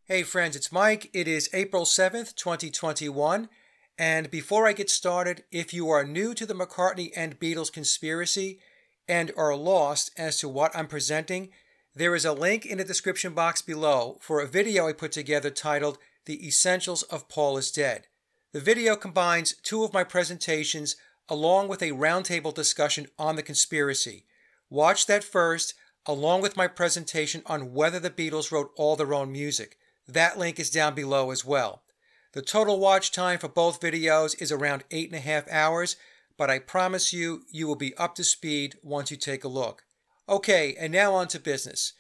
Hey friends, it's Mike. It is April 7th, 2021. And before I get started, if you are new to the McCartney and Beatles conspiracy and are lost as to what I'm presenting, there is a link in the description box below for a video I put together titled The Essentials of Paul is Dead. The video combines two of my presentations along with a roundtable discussion on the conspiracy. Watch that first, along with my presentation on whether the Beatles wrote all their own music. That link is down below as well. The total watch time for both videos is around 8.5 hours, but I promise you, you will be up to speed once you take a look. Okay, and now on to business.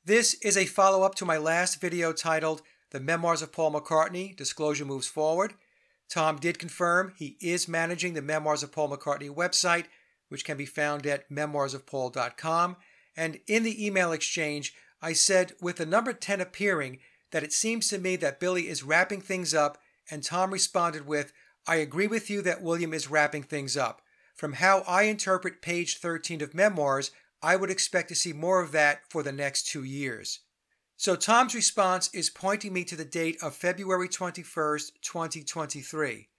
This is a follow-up to my last video titled The Memoirs of Paul McCartney, Disclosure Moves Forward. Tom did confirm he is managing the Memoirs of Paul McCartney website, which can be found at memoirsofpaul.com. And in the email exchange, I said with the number 10 appearing, that it seems to me that Billy is wrapping things up, and Tom responded with, I agree with you that William is wrapping things up. From how I interpret page 13 of Memoirs, I would expect to see more of that for the next 2 years. So Tom's response is pointing me to the date of February 21st, 2023.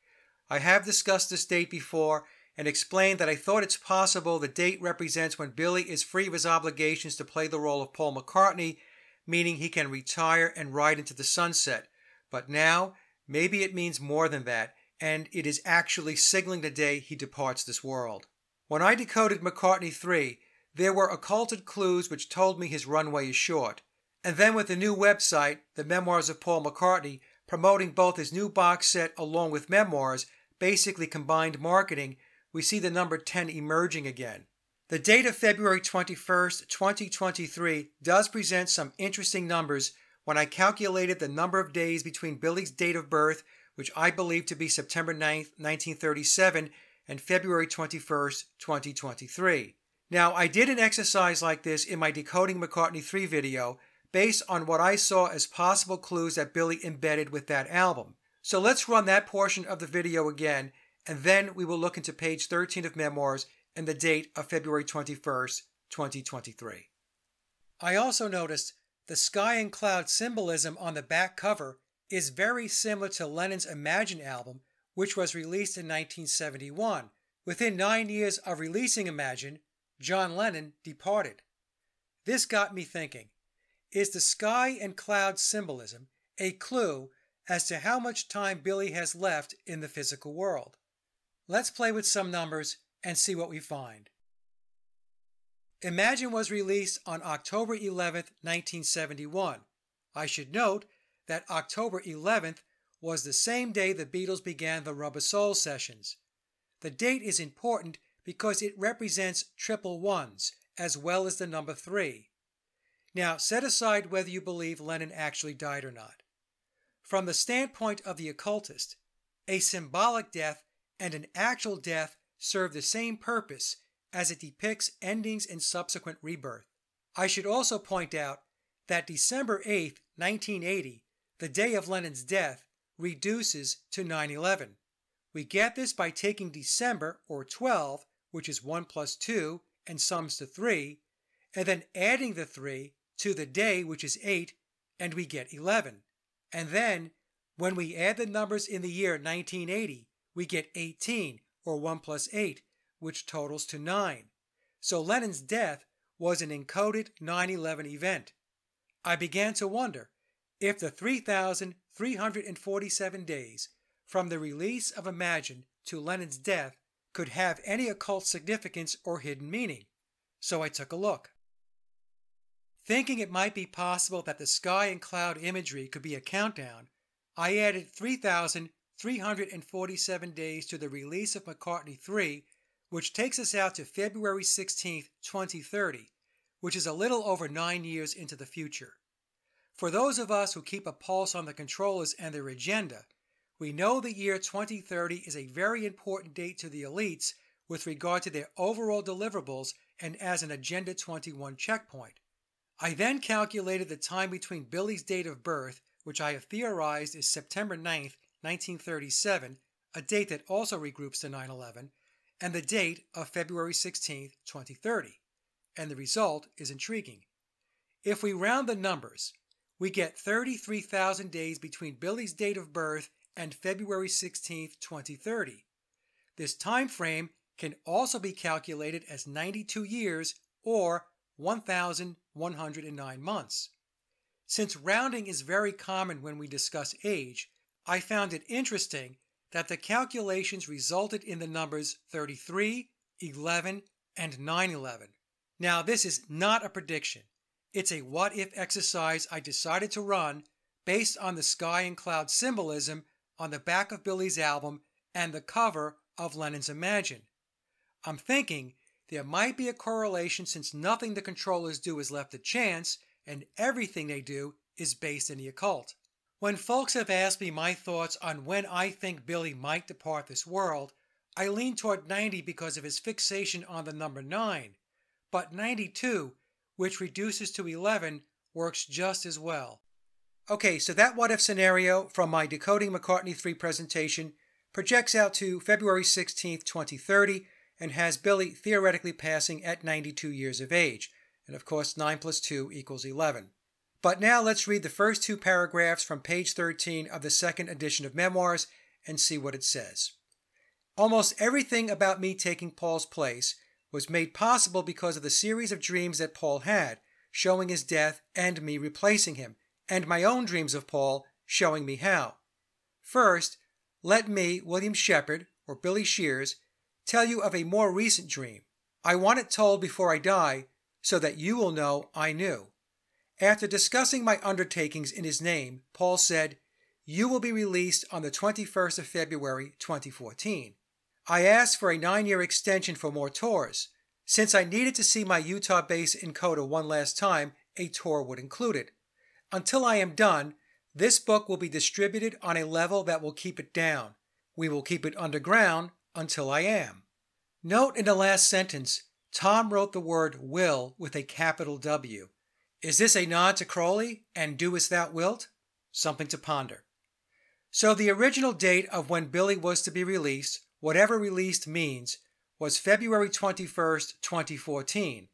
I have discussed this date before and explained that I thought it's possible the date represents when Billy is free of his obligations to play the role of Paul McCartney, meaning he can retire and ride into the sunset. But now, maybe it means more than that, and it is actually signaling the day he departs this world. When I decoded McCartney 3, there were occulted clues which told me his runway is short. And then with the new website, the Memoirs of Paul McCartney, promoting both his new box set along with memoirs, basically combined marketing, we see the number 10 emerging again. The date of February 21st, 2023 does present some interesting numbers when I calculated the number of days between Billy's date of birth, which I believe to be September 9th, 1937, and February 21st, 2023. Now, I did an exercise like this in my Decoding McCartney 3 video based on what I saw as possible clues that Billy embedded with that album. So let's run that portion of the video again, and then we will look into page 13 of Memoirs and the date of February 21st, 2023. I also noticed the sky and cloud symbolism on the back cover is very similar to Lennon's Imagine album, which was released in 1971. Within 9 years of releasing Imagine, John Lennon departed. This got me thinking, is the sky and cloud symbolism a clue as to how much time Billy has left in the physical world? Let's play with some numbers and see what we find. Imagine was released on October 11th, 1971. I should note that October 11th was the same day the Beatles began the Rubber Soul sessions. The date is important because it represents triple ones as well as the number 3. Now, set aside whether you believe Lennon actually died or not. From the standpoint of the occultist, a symbolic death and an actual death serve the same purpose as it depicts endings and subsequent rebirth. I should also point out that December 8th, 1980, the day of Lennon's death, reduces to 9/11. We get this by taking December, or 12, which is 1 plus 2, and sums to 3, and then adding the 3 to the day, which is 8, and we get 11. And then, when we add the numbers in the year 1980, we get 18, or 1 plus 8, which totals to 9. So Lennon's death was an encoded 9/11 event. I began to wonder if the 3,347 days from the release of Imagine to Lennon's death could have any occult significance or hidden meaning. So I took a look. Thinking it might be possible that the sky and cloud imagery could be a countdown, I added 3,347 days to the release of McCartney 3, which takes us out to February 16, 2030, which is a little over 9 years into the future. For those of us who keep a pulse on the controllers and their agenda, we know the year 2030 is a very important date to the elites with regard to their overall deliverables and as an Agenda 21 checkpoint. I then calculated the time between Billy's date of birth, which I have theorized is September 9th, 1937, a date that also regroups to 9/11, and the date of February 16th, 2030. And the result is intriguing. If we round the numbers, we get 33,000 days between Billy's date of birth and February 16, 2030. This time frame can also be calculated as 92 years or 1,109 months. Since rounding is very common when we discuss age, I found it interesting that the calculations resulted in the numbers 33, 11, and 911. Now, this is not a prediction. It's a what-if exercise I decided to run based on the sky and cloud symbolism on the back of Billy's album and the cover of Lennon's Imagine. I'm thinking there might be a correlation since nothing the controllers do is left to chance and everything they do is based in the occult. When folks have asked me my thoughts on when I think Billy might depart this world, I lean toward 90 because of his fixation on the number 9, but 92, which reduces to 11, works just as well. Okay, so that what-if scenario from my Decoding McCartney 3 presentation projects out to February 16, 2030, and has Billy theoretically passing at 92 years of age. And of course, 9 plus 2 equals 11. But now let's read the first 2 paragraphs from page 13 of the second edition of Memoirs and see what it says. Almost everything about me taking Paul's place was made possible because of the series of dreams that Paul had, showing his death and me replacing him, and my own dreams of Paul showing me how. First, let me, William Shepard, or Billy Shears, tell you of a more recent dream. I want it told before I die so that you will know I knew. After discussing my undertakings in his name, Paul said, "You will be released on the 21st of February 2014. I asked for a 9-year extension for more tours. Since I needed to see my Utah base in Coda one last time, a tour would include it. Until I am done, this book will be distributed on a level that will keep it down. We will keep it underground until I am." Note in the last sentence, Tom wrote the word will with a capital W. Is this a nod to Crowley and do as thou wilt? Something to ponder. So the original date of when Billy was to be released, whatever released means, was February 21st, 2014.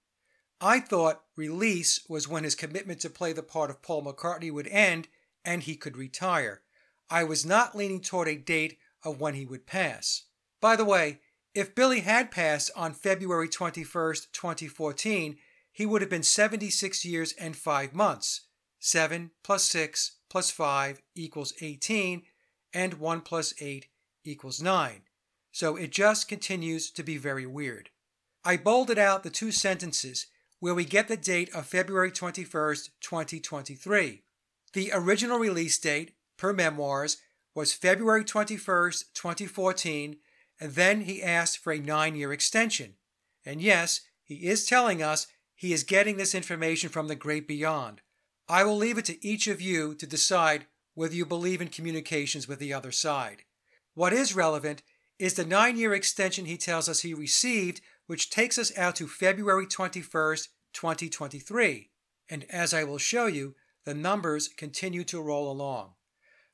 I thought release was when his commitment to play the part of Paul McCartney would end and he could retire. I was not leaning toward a date of when he would pass. By the way, if Billy had passed on February 21st, 2014, he would have been 76 years and 5 months. 7 plus 6 plus 5 equals 18, and 1 plus 8 equals 9. So it just continues to be very weird. I bolded out the 2 sentences where we get the date of February 21st, 2023. The original release date, per Memoirs, was February 21st, 2014, and then he asked for a 9-year extension. And yes, he is telling us he is getting this information from the great beyond. I will leave it to each of you to decide whether you believe in communications with the other side. What is relevant is the 9-year extension he tells us he received, which takes us out to February 21st, 2023. And as I will show you, the numbers continue to roll along.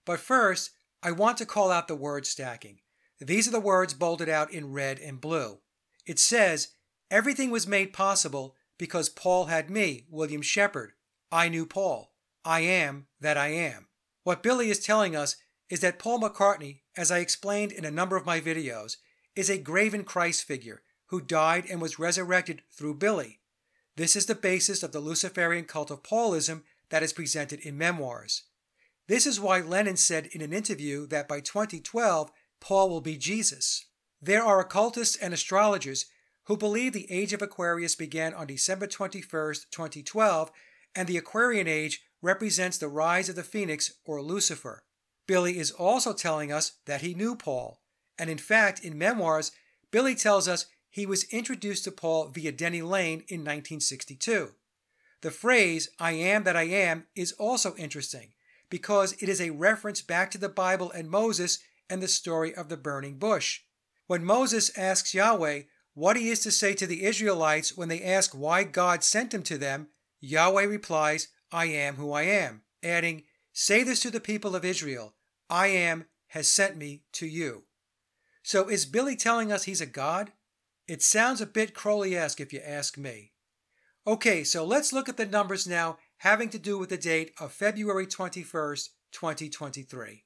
But first, I want to call out the word stacking. These are the words bolded out in red and blue. It says, everything was made possible because Paul had me, William Shepard. I knew Paul. I am that I am. What Billy is telling us is that Paul McCartney, as I explained in a number of my videos, is a graven Christ figure who died and was resurrected through Billy. This is the basis of the Luciferian cult of Paulism that is presented in Memoirs. This is why Lennon said in an interview that by 2012, Paul will be Jesus. There are occultists and astrologers who believe the age of Aquarius began on December 21st, 2012, and the Aquarian age represents the rise of the Phoenix or Lucifer. Billy is also telling us that he knew Paul, and in fact, in Memoirs, Billy tells us he was introduced to Paul via Denny Lane in 1962. The phrase, I am that I am, is also interesting, because it is a reference back to the Bible and Moses and the story of the burning bush. When Moses asks Yahweh what he is to say to the Israelites when they ask why God sent him to them, Yahweh replies, I am who I am, adding, say this to the people of Israel, I am has sent me to you. So is Billy telling us he's a god? It sounds a bit Crowley-esque if you ask me. Okay, so let's look at the numbers now, having to do with the date of February 21st, 2023.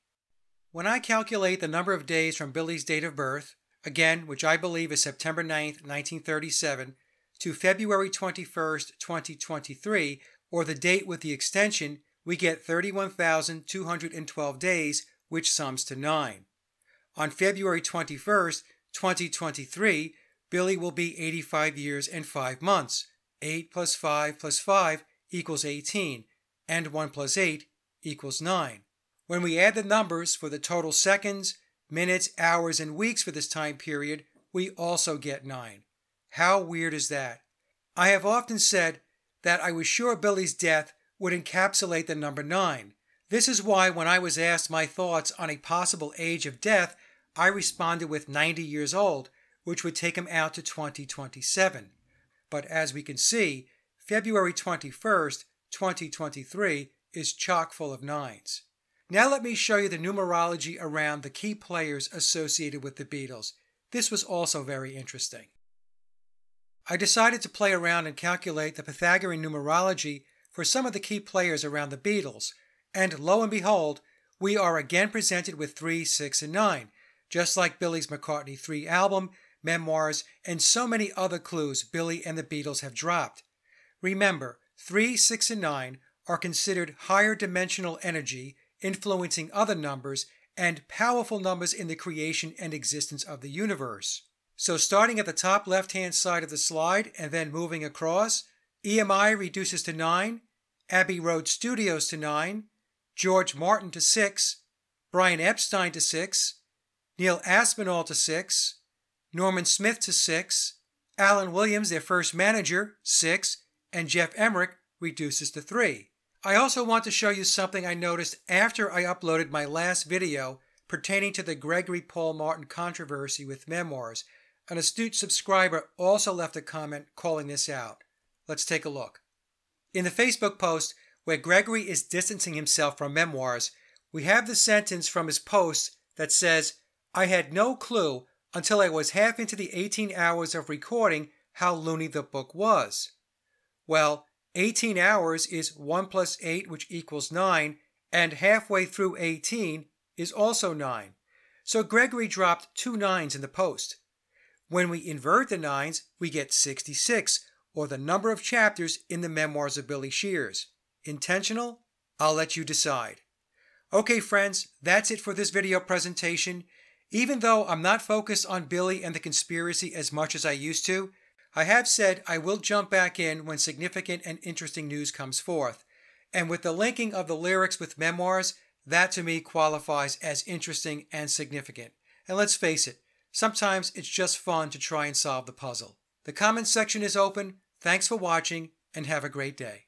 When I calculate the number of days from Billy's date of birth, again, which I believe is September 9th, 1937, to February 21st, 2023, or the date with the extension, we get 31,212 days, which sums to 9. On February 21st, 2023, Billy will be 85 years and 5 months. 8 plus 5 plus 5 equals 18, and 1 plus 8 equals 9. When we add the numbers for the total seconds, minutes, hours, and weeks for this time period, we also get 9. How weird is that? I have often said that I was sure Billy's death would encapsulate the number 9. This is why when I was asked my thoughts on a possible age of death, I responded with 90 years old, which would take him out to 2027. But as we can see, February 21st, 2023 is chock full of 9s. Now let me show you the numerology around the key players associated with the Beatles. This was also very interesting. I decided to play around and calculate the Pythagorean numerology for some of the key players around the Beatles, and lo and behold, we are again presented with 3, 6, and 9, just like Billy's McCartney 3 album, Memoirs, and so many other clues Billy and the Beatles have dropped. Remember, 3, 6, and 9 are considered higher dimensional energy, influencing other numbers, and powerful numbers in the creation and existence of the universe. So starting at the top left-hand side of the slide and then moving across, EMI reduces to 9, Abbey Road Studios to 9, George Martin to 6, Brian Epstein to 6, Neil Aspinall to 6, Norman Smith to 6, Alan Williams, their first manager, 6, and Jeff Emmerich reduces to 3. I also want to show you something I noticed after I uploaded my last video pertaining to the Gregory Paul Martin controversy with Memoirs. An astute subscriber also left a comment calling this out. Let's take a look. In the Facebook post where Gregory is distancing himself from Memoirs, we have the sentence from his post that says, "I had no clue until I was half into the 18 hours of recording how loony the book was." Well, 18 hours is 1 plus 8, which equals 9, and halfway through 18 is also 9. So Gregory dropped 2 9s in the post. When we invert the 9s, we get 66, or the number of chapters in the Memoirs of Billy Shears. Intentional? I'll let you decide. Okay, friends, that's it for this video presentation. Even though I'm not focused on Billy and the conspiracy as much as I used to, I have said I will jump back in when significant and interesting news comes forth. And with the linking of the lyrics with Memoirs, that to me qualifies as interesting and significant. And let's face it, sometimes it's just fun to try and solve the puzzle. The comments section is open. Thanks for watching and have a great day.